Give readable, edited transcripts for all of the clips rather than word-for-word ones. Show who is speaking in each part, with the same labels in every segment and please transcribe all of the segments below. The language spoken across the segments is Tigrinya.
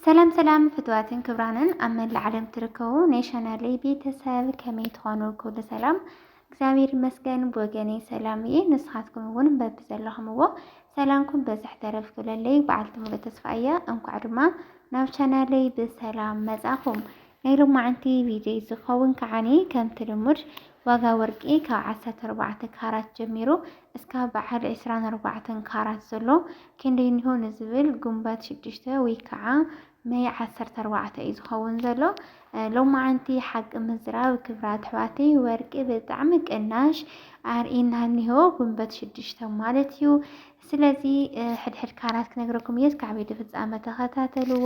Speaker 1: سلام سلام فتواتن كبرانن أمن العالم تركو نيشانا لي بيتساب كمي تخانو كل سلام እግዚአብሔር ይመስገን በወገኔ ሰላምዬ ንስሓትኩም እውን በብዘለኹምዎ ሰላምኩም በዝሕ ተረፍ ክብለለይ በዓልቲ ሙሉ ተስፋየ እንኳዕ ድማ ናብ ቻናለይ ብሰላም መጻኹም ናይ ሎማዓንቲ ቪድዮ ዝኸውን ከዓኒ ከምቲ ልሙድ ዋጋ ወርቂ ካብ 14 ካራት ጀሚሩ እስካብ በዓል 24 ካራት ዘሎ ክንደይ ይሆን ዝብል ጉንባት 6 ወይ ከዓ መይ 14 እዩ ዝኸውን ዘሎ ሎማዓንቲ ሓቂ ምዝራብ ክብራት ሕዋተይ ወርቂ ብጣዕሚ ቅናሽ ኣርኢና ኒሆ ጉንበት 6 ማለት እዩ ስለዚ ሕድሕድ ካራት ክነግረኩም እየ እስካብ ቪድዮ ፍጻመ ተኸታተልዎ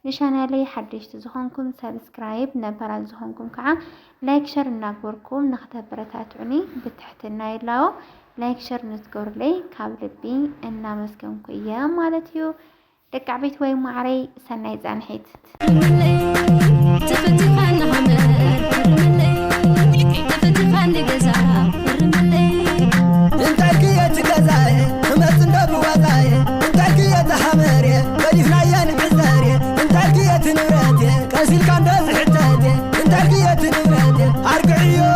Speaker 1: ንቻናለይ ሓደሽቲ ዝኾንኩም ሰብስክራይብ ነባራት ዝኾንኩም ከዓ ላይክ ሸር እናግበርኩም ንኽተበረታትዑኒ ብትሕትና ይላዎ ላይክ ሸር ንትገብሩለይ ካብ ልቢ እናመስገንኩ እየ ማለት እዩ ደቂ ዓበይቲ ወይ ማዕረይ ሰናይ ጻንሒት تفتخان حمر فرملي تفتخان جزا فرملي انت كيت جزاي ما تندب وضاي انت كيت حمري بديفنا ين عزاري انت كيت نوراتي كاسيل كان حتاتي انت كيت نوراتي ارقعيو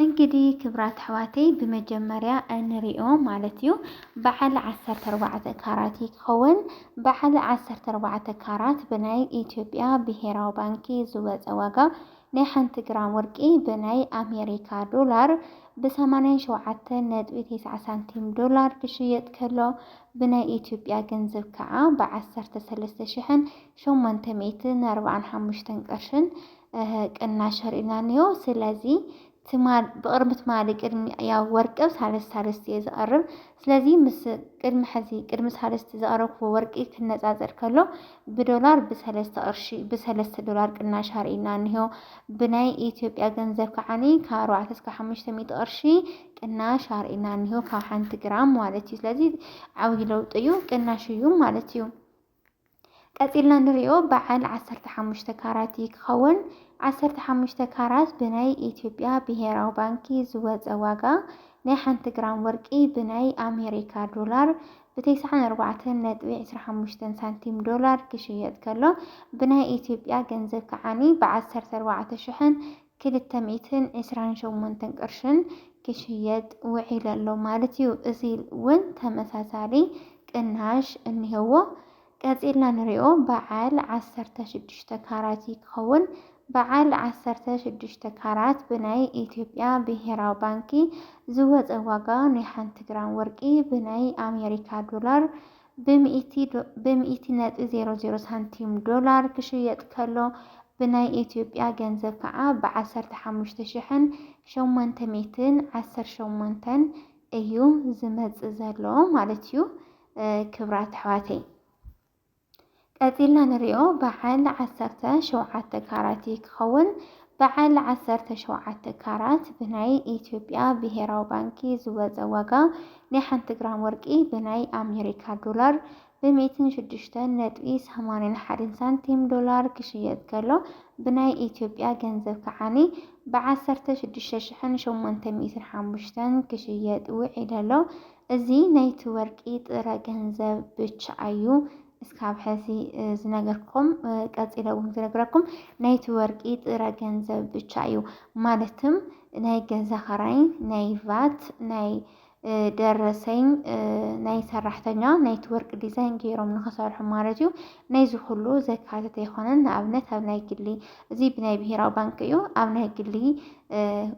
Speaker 1: እንግዲህ ክብራት ሕዋተይ በመጀመሪያ እንሪኦ ማለት እዩ በዓል 14 ካራት ይኸውን በዓል 14 ካራት በናይ ኢትዮጵያ ብሔራዊ ባንኪ ዝወፀ ዋጋ ናይ 1 ግራም ወርቂ በናይ አሜሪካ ዶላር ብ87.9 ሳንቲም ዶላር ክሽየጥ ከሎ በናይ ኢትዮጵያ ገንዘብ ከዓ ብ10.3845 ቅርሽን ቅናሽ አርኢና ኒዮ ስለዚ تمال بقرمت مالي قدم يا ورقه ثالث يزقرب ስለዚህ ምስ ቅድም ሕዚ ቅድም ሳለስተ ዘቀረብኩ ወርቂ ክነጻጸር ከሎ በዶላር ብ3 ዶላር ቅናሽ አርኢና ኒሆ በናይ ኢትዮጵያ ገንዘብ ከዓኒ ከ4 እስከ 500 ቅርሺ ቅናሽ አርኢና ኒሆ ካብ 1 ግራም ማለት እዩ ስለዚህ ዓብይ ለውጥ እዩ ቅናሽ እዩ ማለት እዩ ቀጥልና ንሪኦ በዓል 15 ካራት ይኸውን 15 ካራት በናይ ኢትዮጵያ ብሔራዊ ባንኪ ዝወፀ ዋጋ ናይ 1 ግራም ወርቂ በናይ አሜሪካ ዶላር ብ94.25 ሳንቲም ዶላር ክሽየጥ ከሎ በናይ ኢትዮጵያ ገንዘብ ከዓኒ ብ14,228 ቅርሽን ክሽየጥ ውዒል ኣሎ ማለት እዩ እዚ እውን ተመሳሳሊ ቅናሽ እንሄዎ ቀጥልና ንሪኦ በዓል 16 ካራት ይኸውን በዓል 16 ካራት በናይ ኢትዮጵያ ብሔራዊ ባንኪ ዝወፀ ዋጋ ናይ 1 ግራም ወርቂ በናይ አሜሪካ ዶላር ብ100.00 ሳንቲም ዶላር ክሽየጥ ከሎ በናይ ኢትዮጵያ ገንዘብ ከዓ ብ15,818 እዩ ዝመጽእ ዘሎ ማለት እዩ ክብራት ሕዋተይ ቀጥልና ንሪኦ በዓል 17 ካራት ይኸውን በዓል 17 ካራት በናይ ኢትዮጵያ ብሔራዊ ባንኪ ዝወፀ ዋጋ ናይ 1 ግራም ወርቂ በናይ አሜሪካ ዶላር ብ106.81 ሳንቲም ዶላር ክሽየጥ ከሎ በናይ ኢትዮጵያ ገንዘብ ከዓኒ ብ16,805 ክሽየጥ ውዒል ኣሎ እዚ ናይቲ ወርቂ ጥረ ገንዘብ ብቻ እዩ እስካብ ሕዚ ዝነገርኩም ቀፂለ እውን ዝነግረኩም ናይቲ ወርቂ ጥረ ገንዘብ ብቻ እዩ ማለትም ናይ ገዛ ኸራይ ናይ ቫት ናይ ደረሰኝ ናይ ሰራሕተኛ ናይቲ ወርቂ ዲዛይን ገይሮም ንኸሰርሑ ማለት እዩ ናይ ዝኩሉ ዘካተተ ይኾነን ንኣብነት ኣብ ናይ ግሊ እዚ ብናይ ብሔራዊ ባንኪ እዩ ኣብ ናይ ግሊ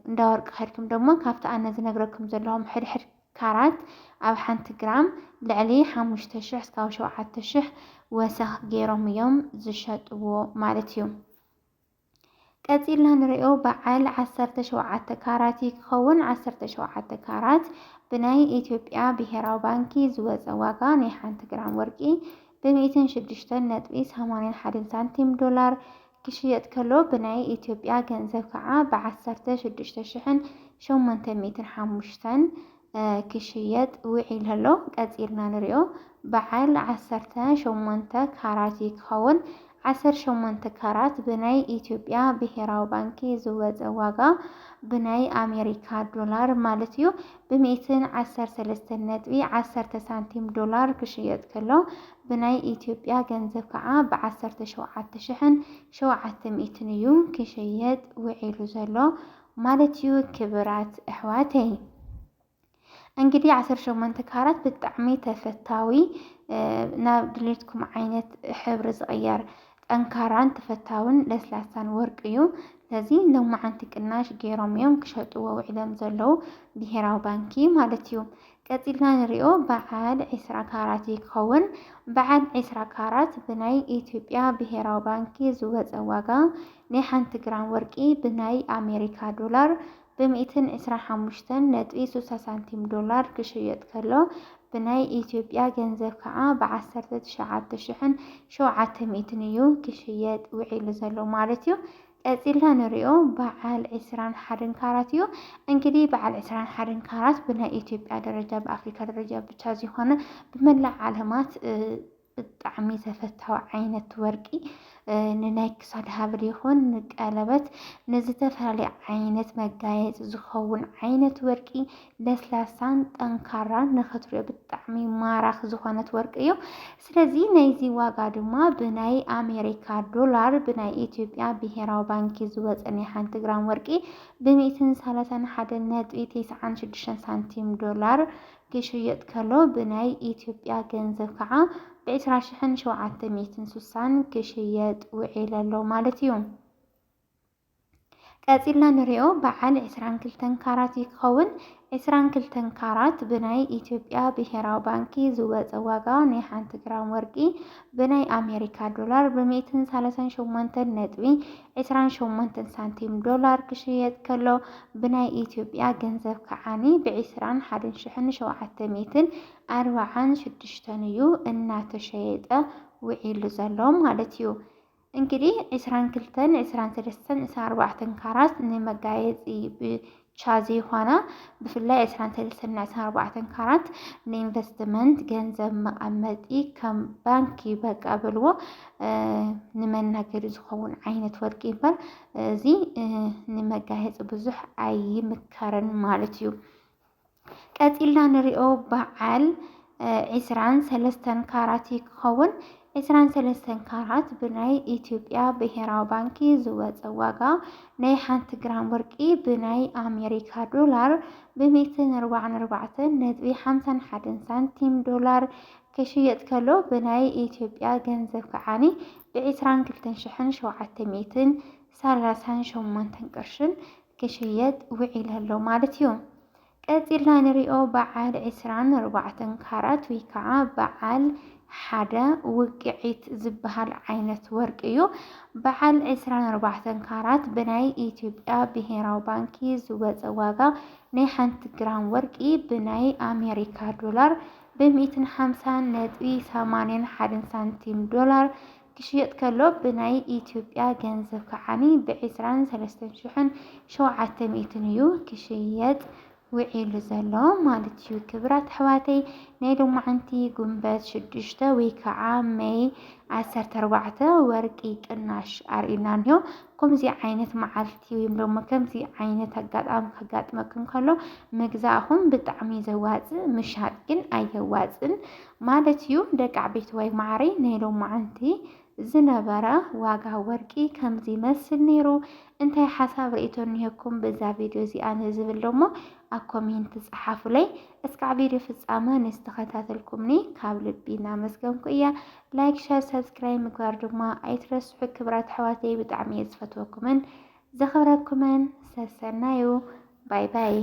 Speaker 1: እንዳወርቂ ኸድኩም ደሞ ካብቲ ኣነ ዝነግረኩም ዘለኹም ሕድሕድ ካራት ኣብ 1 ግራም ልዕሊ 5,000 እስካብ 7,000 ወሰኽ ገይሮም እዮም ዝሸጥዎ ማለት እዩ ቀጥልና ንሪኦ በዓል 17 ካራት ይኸውን 17 ካራት በናይ ኢትዮጵያ ብሔራዊ ባንኪ ዝወፀ ዋጋ ናይ 1 ግራም ወርቂ ብ106.81 ሳንቲም ዶላር ክሽየጥ ከሎ በናይ ኢትዮጵያ ገንዘብ ከዓ ብ10,805 ክሽየጥ ውዒል ኣሎ ቀጥልና ንሪኦ በዓል 18 ካራት ይኸውን 18 ካራት ብናይ ኢትዮጵያ ብሔራዊ ባንኪ ዝወፀ ዋጋ ብናይ አሜሪካ ዶላር ማለት እዩ ብ113.10 ሳንቲም ዶላር ክሽየጥ ከሎ ብናይ ኢትዮጵያ ገንዘብ ከዓ ብ17,700 እዩ ክሽየጥ ውዒሉ ዘሎ ማለት እዩ። ክብራት ኣሕዋተይ እንግዲህ 18 ካራት ብጣዕሚ ተፈታዊ ናብ ድሌትኩም ዓይነት ሕብሪ ዝቕየር ጠንካራን ተፈታውን ለስላሳን ወርቂ እዩ። ስለዚ ሎማዓንቲ ቅናሽ ገይሮም እዮም ክሸጥዎ ውዒሎም ዘለው ብሔራዊ ባንኪ ማለት እዩ። ቀፂልና ንሪኦ በዓል 20 ካራት ይኸውን። በዓል 20 ካራት ብናይ ኢትዮጵያ ብሔራዊ ባንኪ ዝወፀ ዋጋ ናይ 1 ግራም ወርቂ ብናይ አሜሪካ ዶላር ብ125.60 ሳንቲም ዶላር ክሽየጥ ከሎ ብናይ ኢትዮጵያ ገንዘብ ከዓ ብ19,700 እዩ ክሽየጥ ውዒሉ ዘሎ ማለት እዩ። ቀፂልና ንሪኦ በዓል 21 ካራት እዩ። እንግዲህ በዓል 21 ካራት ብናይ ኢትዮጵያ ደረጃ ብአፍሪካ ደረጃ ብቻ ዝኾነ ብመላእ ዓለማት ብጣዕሚ ተፈታዊ ዓይነት ወርቂ ንናይ ክሳድ ሃብል ይኹን ንቀለበት ንዝተፈላለየ ዓይነት መጋየፂ ዝኸውን ዓይነት ወርቂ ለስላሳን ጠንካራን ንኽትሪኦ ብጣዕሚ ማራኺ ዝኾነት ወርቂ እዩ። ስለዚ ናይዚ ዋጋ ድማ ብናይ አሜሪካ ዶላር ብናይ ኢትዮጵያ ብሔራዊ ባንኪ ዝወፀ ናይ 1 ግራም ወርቂ ብ131.96 ሳንቲም ዶላር ክሽየጥ ከሎ ብናይ ኢትዮጵያ ገንዘብ ከዓ ብ20,760 ክሽየጥ ውዒሉ ኣሎ ማለት እዩ። ቀፂልና ንሪኦ በዓል 22 ካራት ይኸውን። 22 ካራት ብናይ ኢትዮጵያ ብሔራዊ ባንኪ ዝወፀ ዋጋ ናይ 1 ግራም ወርቂ ብናይ አሜሪካ ዶላር ብ138.28 ሳንቲም ዶላር ክሽየጥ ከሎ ብናይ ኢትዮጵያ ገንዘብ ከዓኒ ብ20,746 እዩ እናተሸየጠ ውዒሉ ዘሎ ማለት እዩ። እንግዲህ 22 23 24 ካራት ንመጋየፂ ብቻ ዘይኾና ብፍላይ 23 24 ካራት ንኢንቨስትመንት ገንዘብ መቐመጢ ከም ባንኪ በቃ በልዎ ንመናገዲ ዝኸውን ዓይነት ወርቂ ይባል። እዚ ንመጋየፂ ብዙሕ ኣይምከርን ማለት እዩ። ቀፂልና ንሪኦ በዓል 23 ካራት ይኸውን። 23 ካራት ብናይ ኢትዮጵያ ብሔራዊ ባንኪ ዝወፀ ዋጋ ናይ 1 ግራም ወርቂ ብናይ አሜሪካ ዶላር ብ144.51 ሳንቲም ዶላር ክሽየጥ ከሎ ብናይ ኢትዮጵያ ገንዘብ ከዓኒ ብ20,738 ቅርሽን ክሽየጥ ውዒሉ ኣሎ ማለት እዩ። ቀፂልና ንሪኦ በዓል 24 ካራት ወይ ከዓ በዓል ሓደ ውቅዒት ዝበሃል ዓይነት ወርቂ እዩ። በዓል 24 ካራት ብናይ ኢትዮጵያ ብሔራዊ ባንኪ ዝወፀ ዋጋ ናይ 1 ግራም ወርቂ ብናይ አሜሪካ ዶላር ብ150.81 ሳንቲም ዶላር ክሽየጥ ከሎ ብናይ ኢትዮጵያ ገንዘብ ከዓኒ ብ23,700 እዩ ክሽየጥ ውዒሉ ዘሎ ማለት እዩ። ክብራት ኣሕዋተይ ናይ ሎማዓንቲ ጉንበት 6 ወይ ከዓ ሜይ 14 ወርቂ ቅናሽ ኣርኢና እንሆ። ከምዚ ዓይነት መዓልቲ ወይ ደሞ ከምዚ ዓይነት ኣጋጣሚ ከጋጥመኩም ከሎ ምግዛእኹም ብጣዕሚ ዘዋፅእ ምሻጥ ግን ኣየዋፅን ማለት እዩ። ደቂ ዓበይቲ ወይ ማዕሪ ናይ ሎማዓንቲ ዝነበረ ዋጋ ወርቂ ከምዚ መስል ነይሩ። እንታይ ሓሳብ ርእቶ እኒሄኩም በዛ ቪድዮ እዚኣ ንዝብል ደሞ ኣብ ኮሜንት ጻሓፉለይ። እስካዕ ቪድዮ ፍጻመ ንስተኸታተልኩምኒ ካብ ልቢ እናመስገንኩ እያ። ላይክ ሸር ሰብስክራይብ ምግባር ድማ ኣይትረስሑ። ክብራት ኣሕዋተይ ብጣዕሚ እየ ዝፈትወኩምን ዘኽብረኩምን ሰሰናዩ ባይ ባይ።